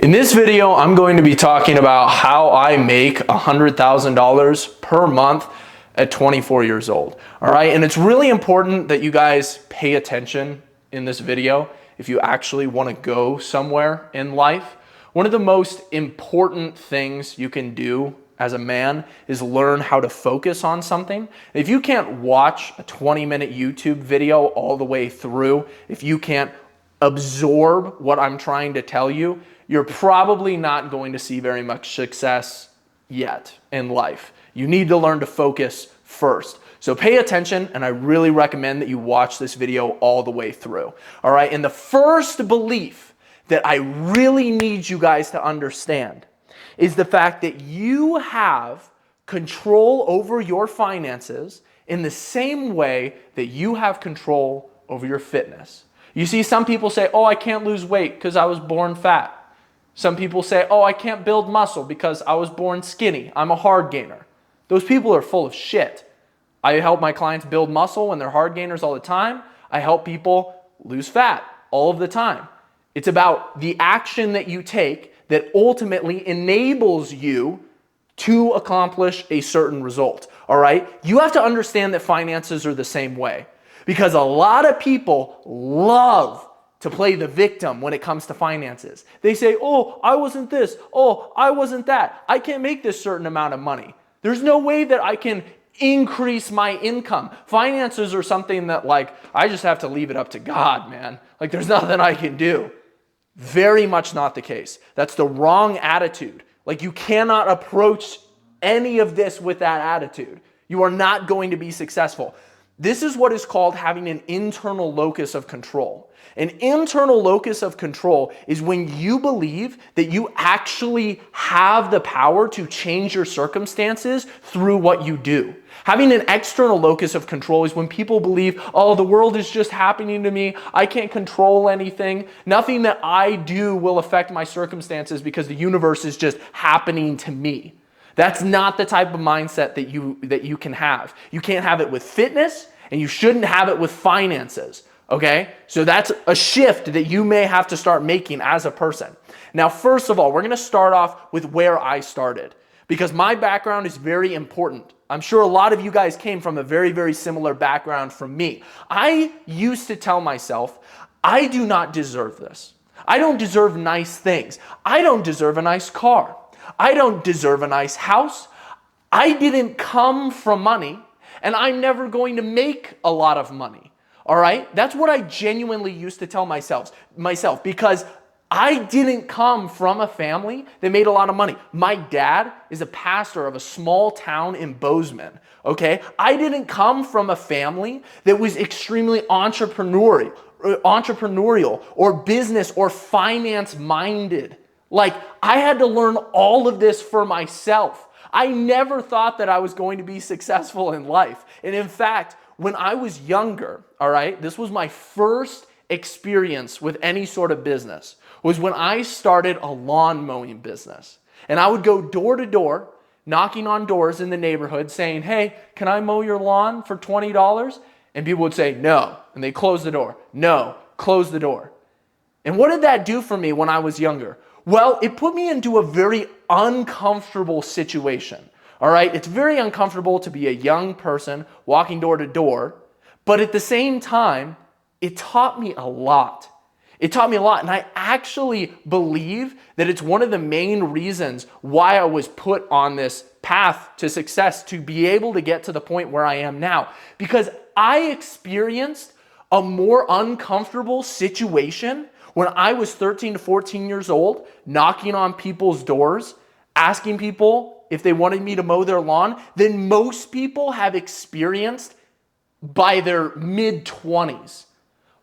In this video, I'm going to be talking about how I make $100,000 per month at 24 years old. All right, and it's really important that you guys pay attention in this video if you actually want to go somewhere in life. One of the most important things you can do as a man is learn how to focus on something. If you can't watch a 20-minute YouTube video all the way through, if you can't absorb what I'm trying to tell you, you're probably not going to see very much success yet in life. You need to learn to focus first. So pay attention, and I really recommend that you watch this video all the way through. All right, and the first belief that I really need you guys to understand is the fact that you have control over your finances in the same way that you have control over your fitness. You see, some people say, oh, I can't lose weight because I was born fat. Some people say, oh, I can't build muscle because I was born skinny. I'm a hard gainer. Those people are full of shit. I help my clients build muscle when they're hard gainers all the time. I help people lose fat all of the time. It's about the action that you take that ultimately enables you to accomplish a certain result. All right? You have to understand that finances are the same way, because a lot of people love to play the victim when it comes to finances. They say, oh, I wasn't this. Oh, I wasn't that. I can't make this certain amount of money. There's no way that I can increase my income. Finances are something that, like, I just have to leave it up to God, man. Like, there's nothing I can do. Very much not the case. That's the wrong attitude. Like, you cannot approach any of this with that attitude. You are not going to be successful. This is what is called having an internal locus of control. An internal locus of control is when you believe that you actually have the power to change your circumstances through what you do. Having an external locus of control is when people believe, oh, the world is just happening to me. I can't control anything. Nothing that I do will affect my circumstances because the universe is just happening to me. That's not the type of mindset that you can have. You can't have it with fitness, and you shouldn't have it with finances. Okay? So that's a shift that you may have to start making as a person. Now, first of all, we're going to start off with where I started, because my background is very important. I'm sure a lot of you guys came from a very, very similar background from me. I used to tell myself, I do not deserve this. I don't deserve nice things. I don't deserve a nice car. I don't deserve a nice house. I didn't come from money, and I'm never going to make a lot of money. All right? That's what I genuinely used to tell myself because I didn't come from a family that made a lot of money. My dad is a pastor of a small town in Bozeman. Okay? I didn't come from a family that was extremely entrepreneurial or business or finance minded. Like, I had to learn all of this for myself. I never thought that I was going to be successful in life. And in fact, when I was younger, all right, this was my first experience with any sort of business, was when I started a lawn mowing business. And I would go door to door, knocking on doors in the neighborhood saying, hey, can I mow your lawn for $20? And people would say, no. And they close the door. No, close the door. And what did that do for me when I was younger? Well, it put me into a very uncomfortable situation. All right, it's very uncomfortable to be a young person walking door to door, but at the same time, it taught me a lot. It taught me a lot, and I actually believe that it's one of the main reasons why I was put on this path to success, to be able to get to the point where I am now, because I experienced a more uncomfortable situation when I was 13 to 14 years old, knocking on people's doors, asking people if they wanted me to mow their lawn, than most people have experienced by their mid-20s.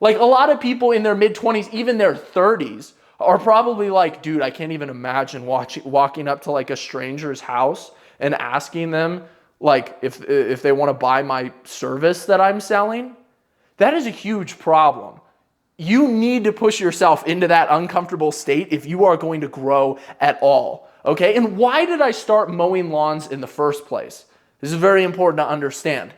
Like, a lot of people in their mid-20s, even their 30s, are probably like, dude, I can't even imagine walking up to like a stranger's house and asking them like if they want to buy my service that I'm selling. That is a huge problem. You need to push yourself into that uncomfortable state if you are going to grow at all. Okay, and why did I start mowing lawns in the first place? This is very important to understand.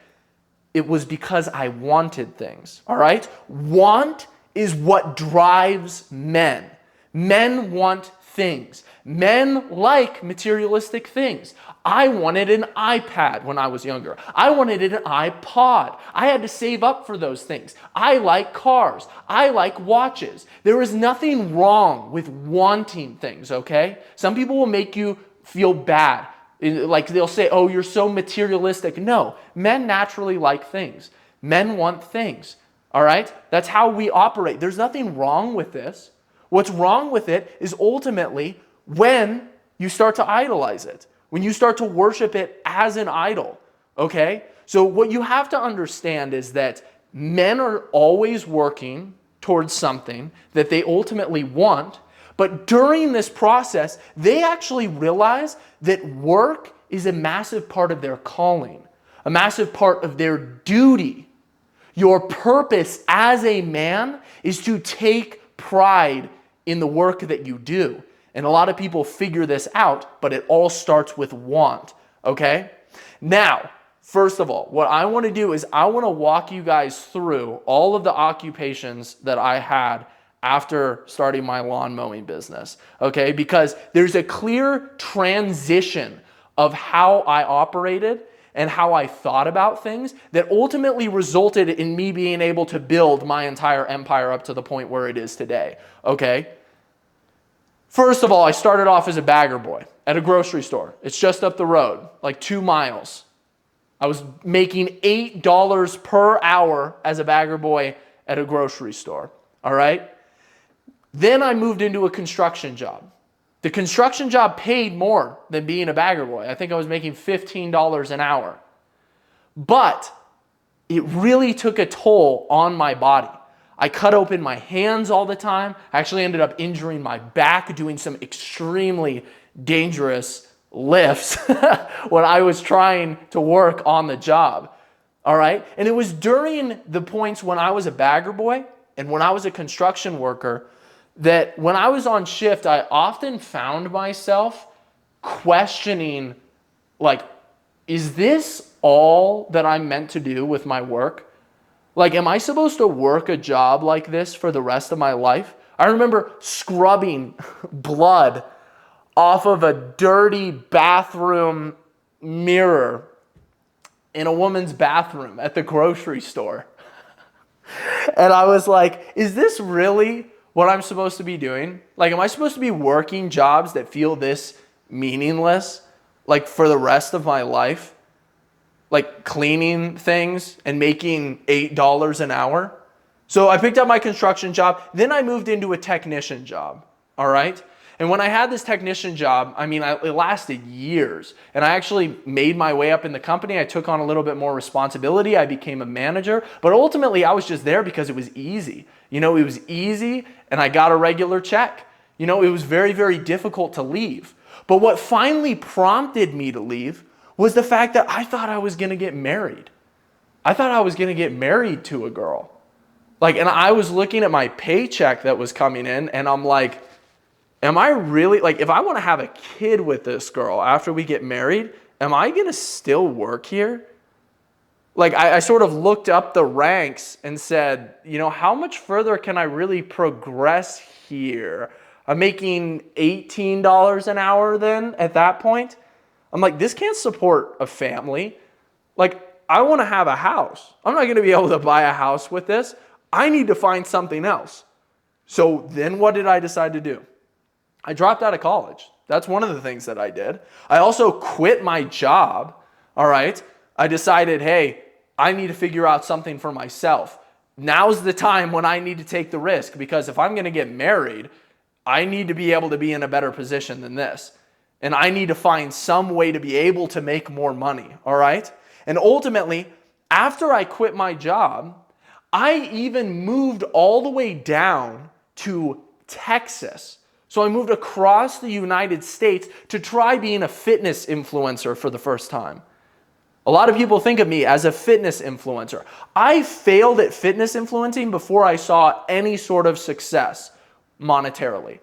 It was because I wanted things, all right? Want is what drives men. Men want things. Men like materialistic things. I wanted an iPad when I was younger. I wanted an iPod. I had to save up for those things. I like cars. I like watches. There is nothing wrong with wanting things, okay? Some people will make you feel bad. Like they'll say, oh, you're so materialistic. No, men naturally like things. Men want things, all right? That's how we operate. There's nothing wrong with this. What's wrong with it is ultimately when you start to idolize it, when you start to worship it as an idol, okay? So what you have to understand is that men are always working towards something that they ultimately want, but during this process, they actually realize that work is a massive part of their calling, a massive part of their duty. Your purpose as a man is to take pride in the work that you do. And a lot of people figure this out, but it all starts with want, okay? Now, first of all, what I want to do is I want to walk you guys through all of the occupations that I had after starting my lawn mowing business, okay? Because there's a clear transition of how I operated and how I thought about things that ultimately resulted in me being able to build my entire empire up to the point where it is today, okay? First of all, I started off as a bagger boy at a grocery store. It's just up the road, like 2 miles. I was making $8 per hour as a bagger boy at a grocery store, all right? Then I moved into a construction job. The construction job paid more than being a bagger boy. I think I was making $15 an hour. But it really took a toll on my body. I cut open my hands all the time. I actually ended up injuring my back doing some extremely dangerous lifts when I was trying to work on the job. All right? And it was during the points when I was a bagger boy and when I was a construction worker that when I was on shift, I often found myself questioning, like, is this all that I'm meant to do with my work? Like, am I supposed to work a job like this for the rest of my life? I remember scrubbing blood off of a dirty bathroom mirror in a woman's bathroom at the grocery store. And I was like, is this really what I'm supposed to be doing? Like, am I supposed to be working jobs that feel this meaningless, like for the rest of my life? Like cleaning things and making $8 an hour? So I picked up my construction job. Then I moved into a technician job, all right? And when I had this technician job, I mean, it lasted years. And I actually made my way up in the company. I took on a little bit more responsibility. I became a manager. But ultimately, I was just there because it was easy. You know, it was easy and I got a regular check. You know, it was very, very difficult to leave. But what finally prompted me to leave was the fact that I thought I was going to get married. I thought I was going to get married to a girl. Like, and I was looking at my paycheck that was coming in and I'm like, am I really, like, if I want to have a kid with this girl after we get married, am I going to still work here? Like, I sort of looked up the ranks and said, you know, how much further can I really progress here? I'm making $18 an hour then at that point. I'm like, this can't support a family. Like, I want to have a house. I'm not going to be able to buy a house with this. I need to find something else. So then what did I decide to do? I dropped out of college. That's one of the things that I did. I also quit my job, all right? I decided, hey, I need to figure out something for myself. Now's the time when I need to take the risk because if I'm going to get married, I need to be able to be in a better position than this. And I need to find some way to be able to make more money, all right? And ultimately, after I quit my job, I even moved all the way down to Texas. So I moved across the United States to try being a fitness influencer for the first time. A lot of people think of me as a fitness influencer. I failed at fitness influencing before I saw any sort of success monetarily.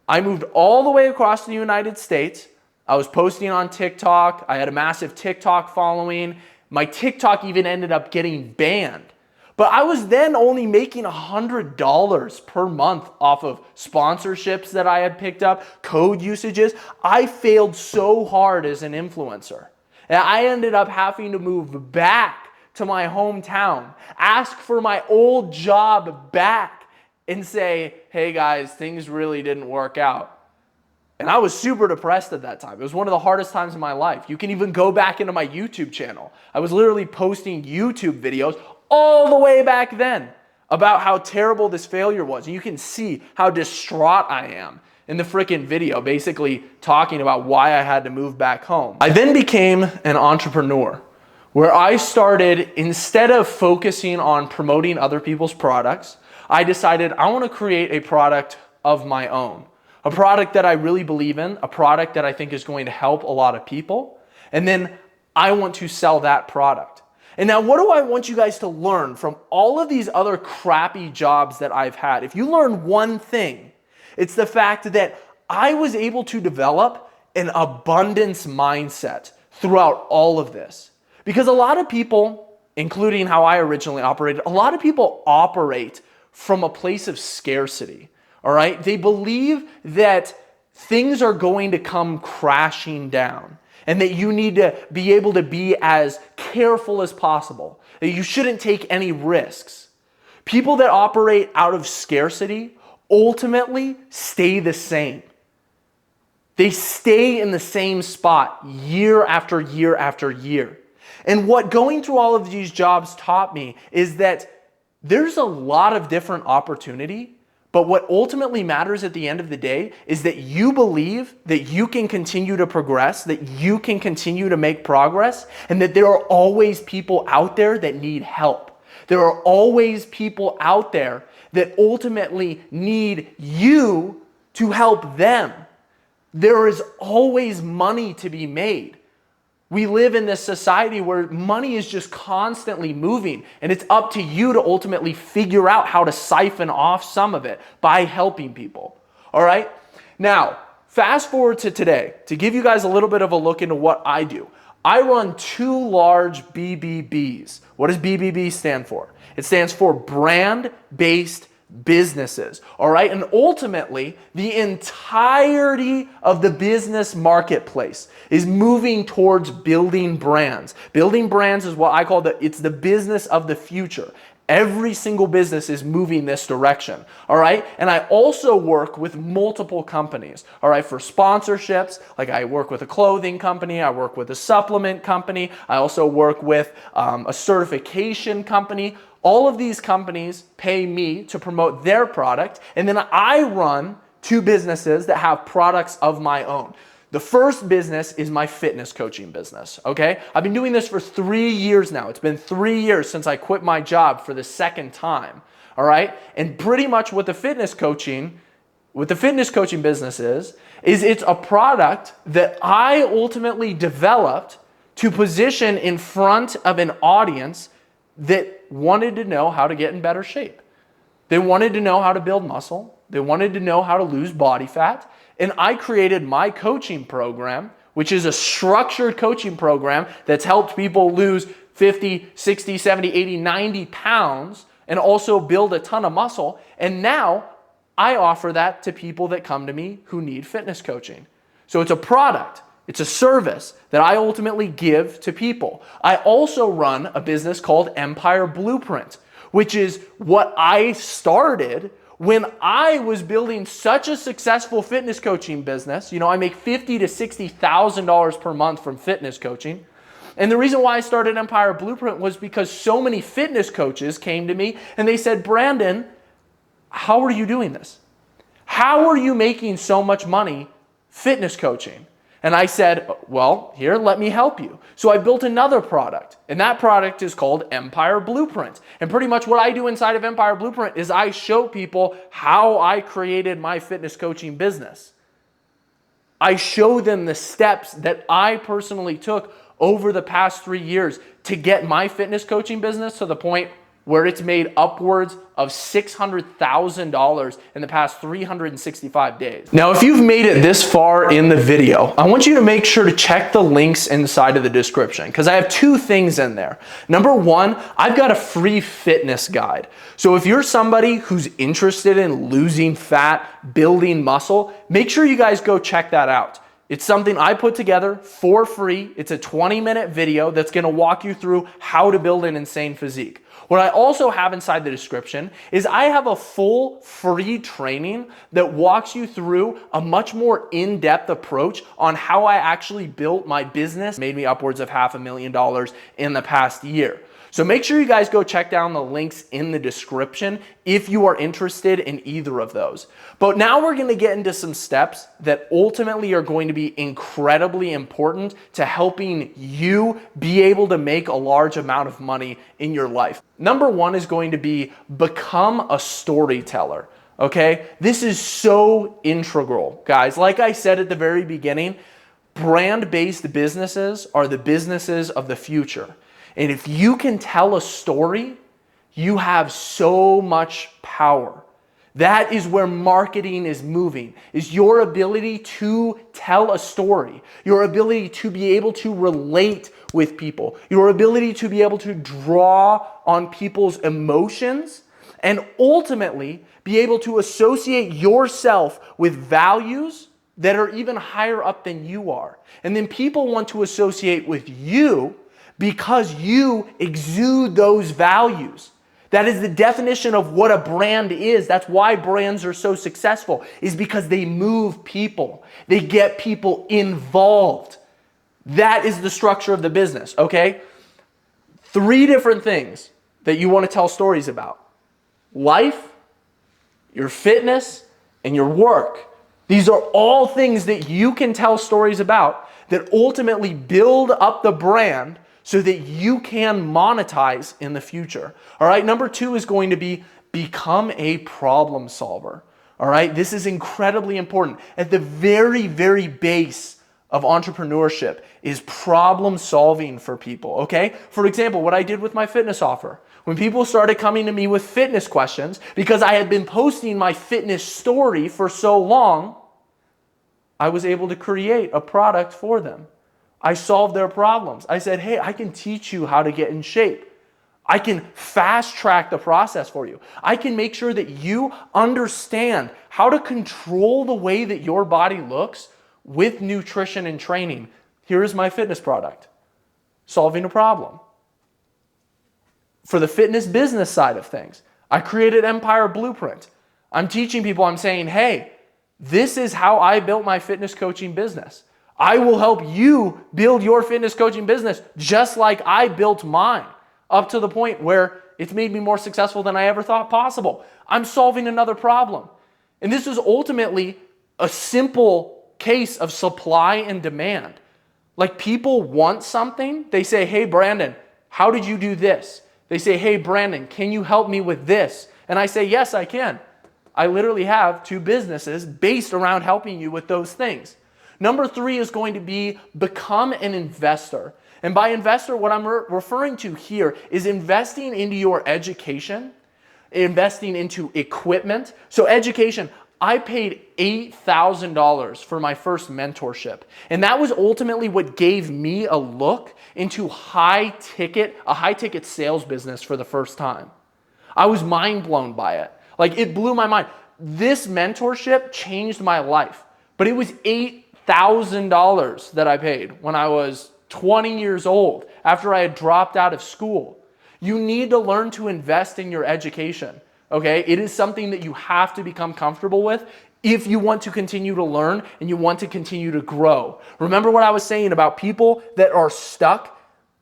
I moved all the way across the United States. I was posting on TikTok. I had a massive TikTok following. My TikTok even ended up getting banned. But I was then only making $100 per month off of sponsorships that I had picked up, code usages. I failed so hard as an influencer. And I ended up having to move back to my hometown, ask for my old job back, and say, hey guys, things really didn't work out. And I was super depressed at that time. It was one of the hardest times in my life. You can even go back into my YouTube channel. I was literally posting YouTube videos all the way back then about how terrible this failure was. And you can see how distraught I am in the freaking video, basically talking about why I had to move back home. I then became an entrepreneur where I started, instead of focusing on promoting other people's products, I decided I want to create a product of my own. A product that I really believe in, a product that I think is going to help a lot of people, and then I want to sell that product. And now what do I want you guys to learn from all of these other crappy jobs that I've had? If you learn one thing, it's the fact that I was able to develop an abundance mindset throughout all of this. Because a lot of people, including how I originally operated, a lot of people operate from a place of scarcity. All right? They believe that things are going to come crashing down and that you need to be able to be as careful as possible. That you shouldn't take any risks. People that operate out of scarcity ultimately stay the same. They stay in the same spot year after year after year. And what going through all of these jobs taught me is that there's a lot of different opportunity. But what ultimately matters at the end of the day is that you believe that you can continue to progress, that you can continue to make progress, and that there are always people out there that need help. There are always people out there that ultimately need you to help them. There is always money to be made. We live in this society where money is just constantly moving, and it's up to you to ultimately figure out how to siphon off some of it by helping people. All right? Now, fast forward to today to give you guys a little bit of a look into what I do. I run 2 large BBBs. What does BBB stand for? It stands for brand-based businesses, all right? And ultimately, the entirety of the business marketplace is moving towards building brands. Building brands is what I call it's the business of the future. Every single business is moving this direction, all right? And I also work with multiple companies, all right, for sponsorships. Like I work with a clothing company, I work with a supplement company, I also work with a certification company. All of these companies pay me to promote their product, and then I run 2 businesses that have products of my own. The first business is my fitness coaching business, okay? I've been doing this for 3 years now. It's been 3 years since I quit my job for the second time, all right? And pretty much what the fitness coaching business is it's a product that I ultimately developed to position in front of an audience that wanted to know how to get in better shape. They wanted to know how to build muscle. They wanted to know how to lose body fat. And I created my coaching program, which is a structured coaching program that's helped people lose 50, 60, 70, 80, 90 pounds and also build a ton of muscle. And now I offer that to people that come to me who need fitness coaching. So it's a product. It's a service that I ultimately give to people. I also run a business called Empire Blueprint, which is what I started when I was building such a successful fitness coaching business. You know, I make $50,000 to $60,000 per month from fitness coaching. And the reason why I started Empire Blueprint was because so many fitness coaches came to me and they said, Brandon, how are you doing this? How are you making so much money fitness coaching? And I said, well, here, let me help you. So I built another product, and that product is called Empire Blueprint. And pretty much what I do inside of Empire Blueprint is I show people how I created my fitness coaching business. I show them the steps that I personally took over the past 3 years to get my fitness coaching business to the point where it's made upwards of $600,000 in the past 365 days. Now, if you've made it this far in the video, I want you to make sure to check the links inside of the description because I have two things in there. Number one, I've got a free fitness guide. So if you're somebody who's interested in losing fat, building muscle, make sure you guys go check that out. It's something I put together for free. It's a 20-minute video that's going to walk you through how to build an insane physique. What I also have inside the description is I have a full free training that walks you through a much more in-depth approach on how I actually built my business, made me upwards of $500,000 in the past year. So make sure you guys go check down the links in the description if you are interested in either of those. But now we're going to get into some steps that ultimately are going to be incredibly important to helping you be able to make a large amount of money in your life. Number one is going to be become a storyteller. Okay? This is so integral, guys. Like I said at the very beginning, brand-based businesses are the businesses of the future. And if you can tell a story, you have so much power. That is where marketing is moving, is your ability to tell a story, your ability to be able to relate with people, your ability to be able to draw on people's emotions, and ultimately be able to associate yourself with values that are even higher up than you are. And then people want to associate with you because you exude those values. That is the definition of what a brand is. That's why brands are so successful, is because they move people. They get people involved. That is the structure of the business, okay? 3 different things that you want to tell stories about: life, your fitness, and your work. These are all things that you can tell stories about that ultimately build up the brand so that you can monetize in the future. All right, number 2 is going to be become a problem solver. All right, this is incredibly important. At the very, very base of entrepreneurship is problem solving for people, okay? For example, what I did with my fitness offer. When people started coming to me with fitness questions, because I had been posting my fitness story for so long, I was able to create a product for them. I solved their problems. I said, hey, I can teach you how to get in shape. I can fast track the process for you. I can make sure that you understand how to control the way that your body looks with nutrition and training. Here is my fitness product, solving a problem. For the fitness business side of things, I created Empire Blueprint. I'm teaching people, I'm saying, hey, this is how I built my fitness coaching business. I will help you build your fitness coaching business just like I built mine, up to the point where it's made me more successful than I ever thought possible. I'm solving another problem. And this is ultimately a simple case of supply and demand. Like, people want something. They say, hey, Brandon, how did you do this? They say, hey, Brandon, can you help me with this? And I say, yes, I can. I literally have 2 businesses based around helping you with those things. Number 3 is going to be become an investor. And by investor, what I'm referring to here is investing into your education, investing into equipment. So education, I paid $8,000 for my first mentorship. And that was ultimately what gave me a look into a high ticket sales business for the first time. I was mind blown by it. Like, it blew my mind. This mentorship changed my life, but it was $8,000 that I paid when I was 20 years old after I had dropped out of school. You need to learn to invest in your education, okay? It is something that you have to become comfortable with if you want to continue to learn and you want to continue to grow. Remember what I was saying about people that are stuck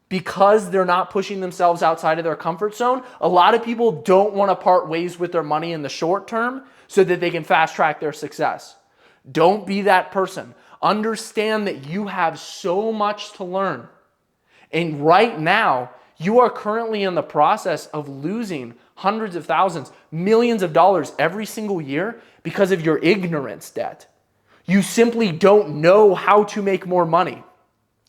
because they're not pushing themselves outside of their comfort zone? A lot of people don't want to part ways with their money in the short term so that they can fast track their success. Don't be that person. Understand that you have so much to learn. And right now, you are currently in the process of losing hundreds of thousands, millions of dollars every single year because of your ignorance debt. You simply don't know how to make more money.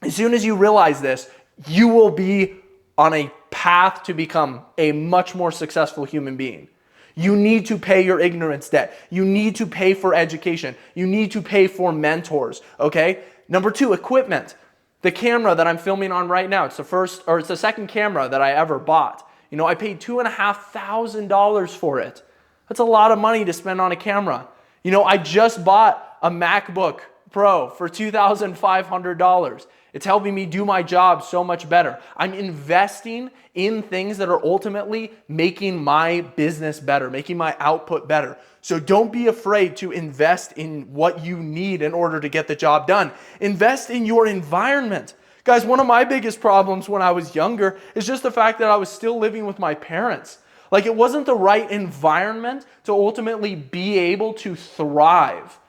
As soon as you realize this, you will be on a path to become a much more successful human being. You need to pay your ignorance debt. You need to pay for education. You need to pay for mentors, okay? Number 2, equipment. The camera that I'm filming on right now, it's the second camera that I ever bought. You know, I paid $2,500 for it. That's a lot of money to spend on a camera. You know, I just bought a MacBook Pro for $2,500. It's helping me do my job so much better. I'm investing in things that are ultimately making my business better, making my output better. So don't be afraid to invest in what you need in order to get the job done. Invest in your environment. Guys, one of my biggest problems when I was younger is just the fact that I was still living with my parents. Like, it wasn't the right environment to ultimately be able to thrive.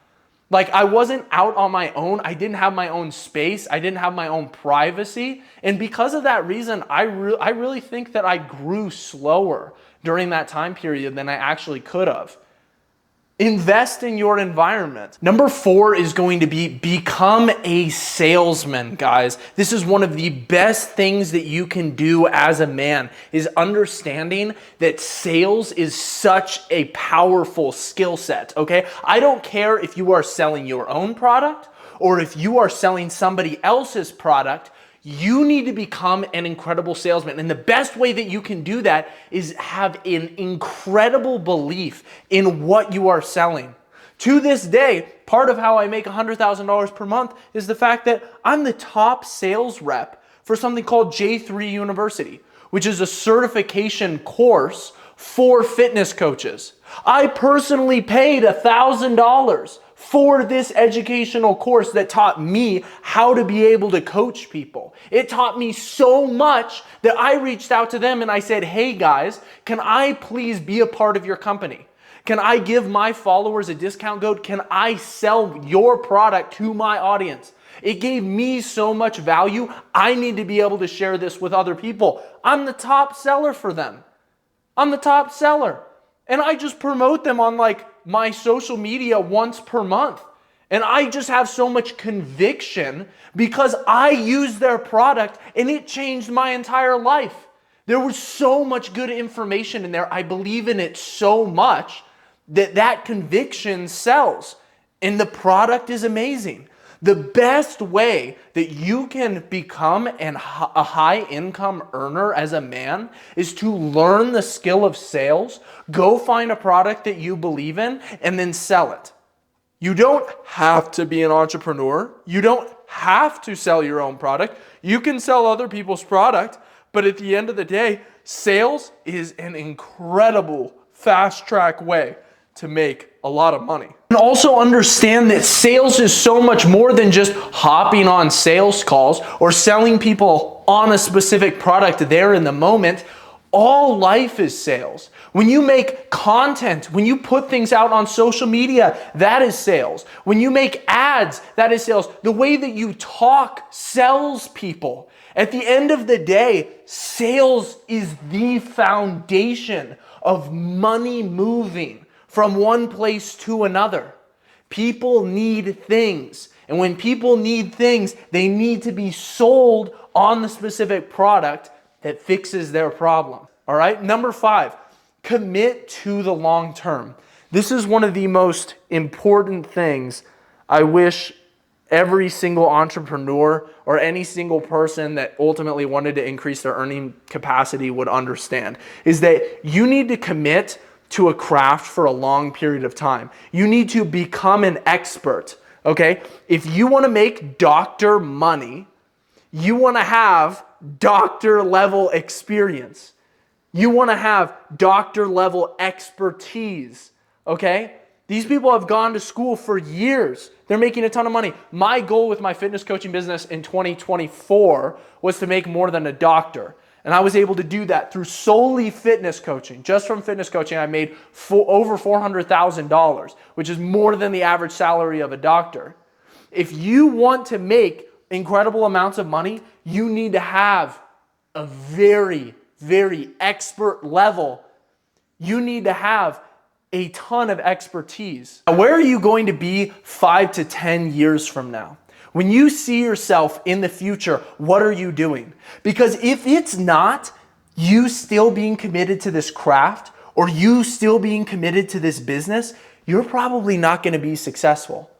Like, I wasn't out on my own. I didn't have my own space. I didn't have my own privacy. And because of that reason, I really think that I grew slower during that time period than I actually could have. Invest in your environment. Number 4 is going to be become a salesman, guys. This is one of the best things that you can do as a man, is understanding that sales is such a powerful skill set, okay? I don't care if you are selling your own product or if you are selling somebody else's product. You need to become an incredible salesman. And the best way that you can do that is have an incredible belief in what you are selling. To this day, part of how I make $100,000 per month is the fact that I'm the top sales rep for something called J3 University, which is a certification course for fitness coaches. I personally paid $1,000 for this educational course that taught me how to be able to coach people. It taught me so much that I reached out to them and I said, hey guys, can I please be a part of your company? Can I give my followers a discount code? Can I sell your product to my audience? It gave me so much value. I need to be able to share this with other people. I'm the top seller for them. I'm the top seller. And I just promote them on like my social media once per month. And I just have so much conviction because I use their product and it changed my entire life. There was so much good information in there. I believe in it so much that conviction sells. And the product is amazing. The best way that you can become a high income earner as a man is to learn the skill of sales, go find a product that you believe in, and then sell it. You don't have to be an entrepreneur. You don't have to sell your own product. You can sell other people's product, but at the end of the day, sales is an incredible fast track way to make a lot of money. And also understand that sales is so much more than just hopping on sales calls or selling people on a specific product there in the moment. All life is sales. When you make content, when you put things out on social media, that is sales. When you make ads, that is sales. The way that you talk sells people. At the end of the day, sales is the foundation of money moving from one place to another. People need things. And when people need things, they need to be sold on the specific product that fixes their problem. All right? Number 5, commit to the long term. This is one of the most important things I wish every single entrepreneur or any single person that ultimately wanted to increase their earning capacity would understand, is that you need to commit to a craft for a long period of time. You need to become an expert, okay? If you want to make doctor money, you want to have doctor level experience. You want to have doctor level expertise, okay? These people have gone to school for years. They're making a ton of money. My goal with my fitness coaching business in 2024 was to make more than a doctor. And I was able to do that through solely fitness coaching. Just from fitness coaching, I made over $400,000, which is more than the average salary of a doctor. If you want to make incredible amounts of money, you need to have a very, very expert level. You need to have a ton of expertise. Now, where are you going to be 5 to 10 years from now? When you see yourself in the future, what are you doing? Because if it's not you still being committed to this craft or you still being committed to this business, you're probably not going to be successful.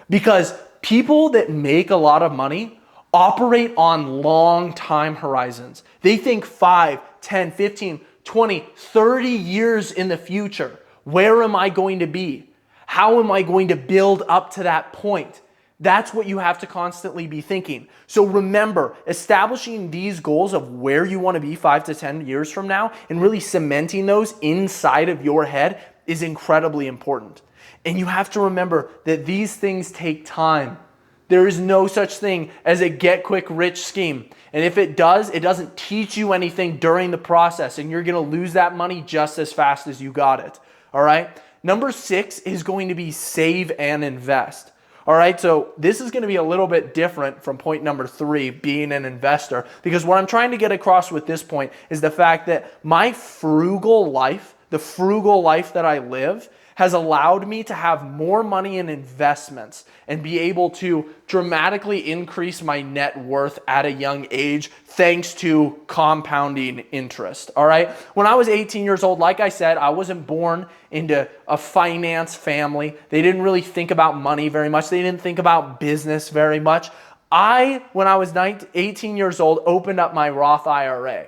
Because people that make a lot of money operate on long time horizons. They think 5, 10, 15, 20, 30 years in the future. Where am I going to be? How am I going to build up to that point? That's what you have to constantly be thinking. So remember, establishing these goals of where you want to be 5 to 10 years from now and really cementing those inside of your head is incredibly important. And you have to remember that these things take time. There is no such thing as a get-quick-rich scheme. And if it does, it doesn't teach you anything during the process, and you're going to lose that money just as fast as you got it. All right? Number 6 is going to be save and invest. All right, so this is going to be a little bit different from point number 3, being an investor, because what I'm trying to get across with this point is the fact that my frugal life, the frugal life that I live, has allowed me to have more money in investments and be able to dramatically increase my net worth at a young age thanks to compounding interest. All right. When I was 18 years old, like I said, I wasn't born into a finance family. They didn't really think about money very much. They didn't think about business very much. When I was 18 years old, opened up my Roth IRA.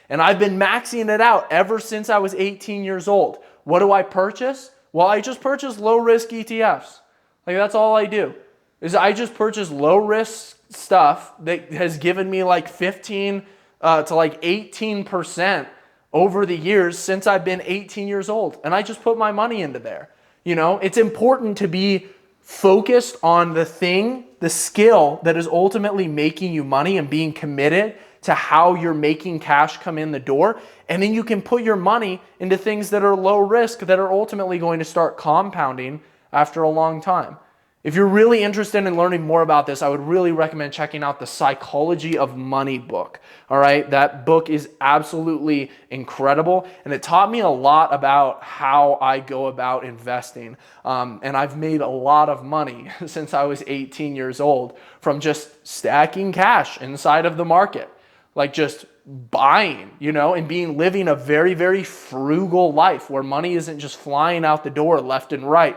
And I've been maxing it out ever since I was 18 years old. What do I purchase? Well, I just purchase low-risk ETFs. Like, that's all I do. Is I just purchase low-risk stuff that has given me like 15 to like 18% over the years since I've been 18 years old. And I just put my money into there. You know, it's important to be focused on the thing, the skill that is ultimately making you money and being committed to how you're making cash come in the door. And then you can put your money into things that are low risk that are ultimately going to start compounding after a long time. If you're really interested in learning more about this, I would really recommend checking out the Psychology of Money book. All right, that book is absolutely incredible, and it taught me a lot about how I go about investing. And I've made a lot of money since I was 18 years old from just stacking cash inside of the market, like just buying, and living a very, very frugal life where money isn't just flying out the door left and right.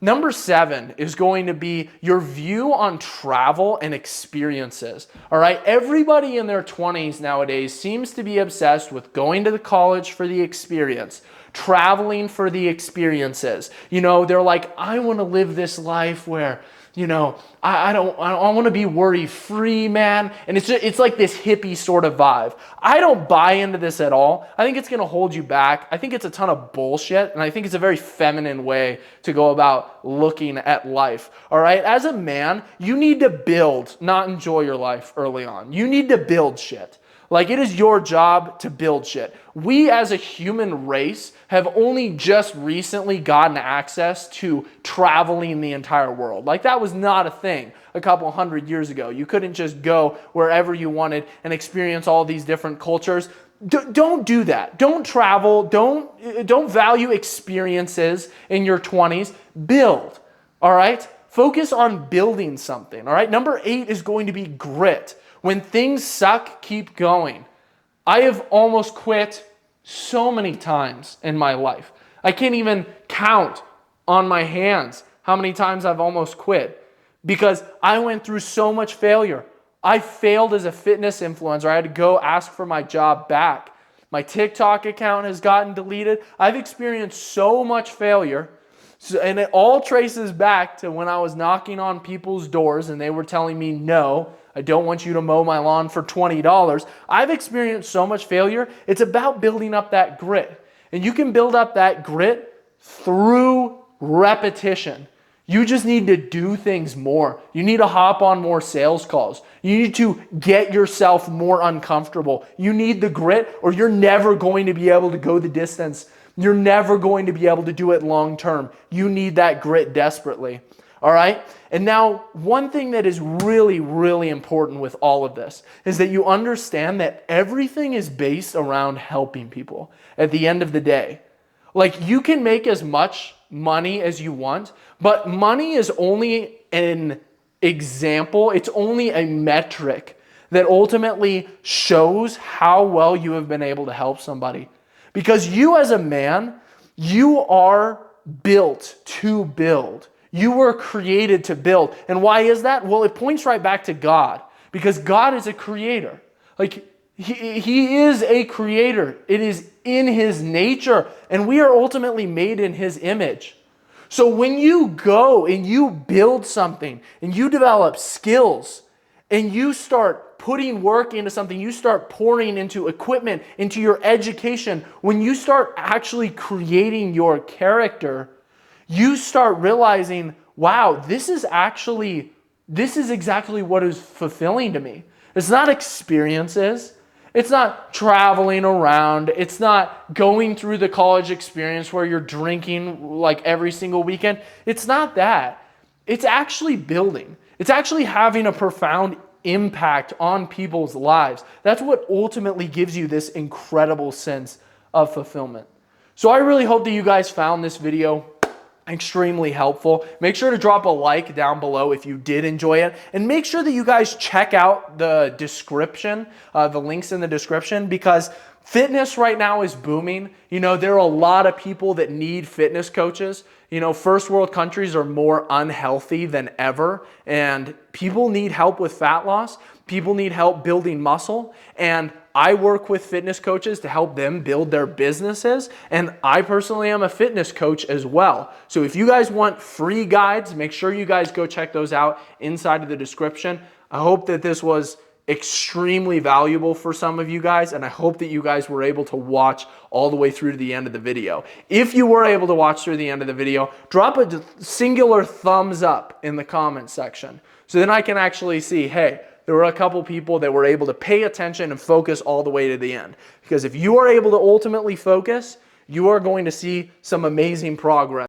Number 7 is going to be your view on travel and experiences. All right, everybody in their 20s nowadays seems to be obsessed with going to the college for the experience, traveling for the experiences. They're like, I want to live this life where, I want to be worry-free, man. And it's like this hippie sort of vibe. I don't buy into this at all. I think it's going to hold you back. I think it's a ton of bullshit, and I think it's a very feminine way to go about looking at life. All right? As a man, you need to build, not enjoy your life early on. You need to build shit. Like, it is your job to build shit. We as a human race have only just recently gotten access to traveling the entire world. Like, that was not a thing a couple hundred years ago. You couldn't just go wherever you wanted and experience all these different cultures. Don't do that. Don't travel. Don't value experiences in your 20s. Build, all right? Focus on building something, all right? Number 8 is going to be grit. When things suck, keep going. I have almost quit so many times in my life. I can't even count on my hands how many times I've almost quit because I went through so much failure. I failed as a fitness influencer. I had to go ask for my job back. My TikTok account has gotten deleted. I've experienced so much failure. And it all traces back to when I was knocking on people's doors and they were telling me, no, I don't want you to mow my lawn for $20. I've experienced so much failure. It's about building up that grit. And you can build up that grit through repetition. You just need to do things more. You need to hop on more sales calls. You need to get yourself more uncomfortable. You need the grit or you're never going to be able to go the distance. You're never going to be able to do it long term. You need that grit desperately. All right? And now, one thing that is really, really important with all of this is that you understand that everything is based around helping people at the end of the day. Like, you can make as much money as you want, but money is only an example. It's only a metric that ultimately shows how well you have been able to help somebody. Because you as a man, you are built to build. You were created to build. And why is that? Well, it points right back to God, because God is a creator. Like, he is a creator. It is in his nature, and we are ultimately made in his image. So when you go and you build something and you develop skills and you start putting work into something, you start pouring into equipment, into your education, when you start actually creating your character, you start realizing, wow, this is exactly what is fulfilling to me. It's not experiences. It's not traveling around. It's not going through the college experience where you're drinking like every single weekend. It's not that. It's actually building. It's actually having a profound impact on people's lives. That's what ultimately gives you this incredible sense of fulfillment. So I really hope that you guys found this video extremely helpful. Make sure to drop a like down below if you did enjoy it, and make sure that you guys check out the description, the links in the description, because fitness right now is booming. You know, there are a lot of people that need fitness coaches. You know, first world countries are more unhealthy than ever, and people need help with fat loss. People need help building muscle, and I work with fitness coaches to help them build their businesses, and I personally am a fitness coach as well. So if you guys want free guides, make sure you guys go check those out inside of the description. I hope that this was extremely valuable for some of you guys, and I hope that you guys were able to watch all the way through to the end of the video. If you were able to watch through the end of the video, drop a singular thumbs up in the comment section, so then I can actually see, hey, there were a couple people that were able to pay attention and focus all the way to the end. Because if you are able to ultimately focus, you are going to see some amazing progress.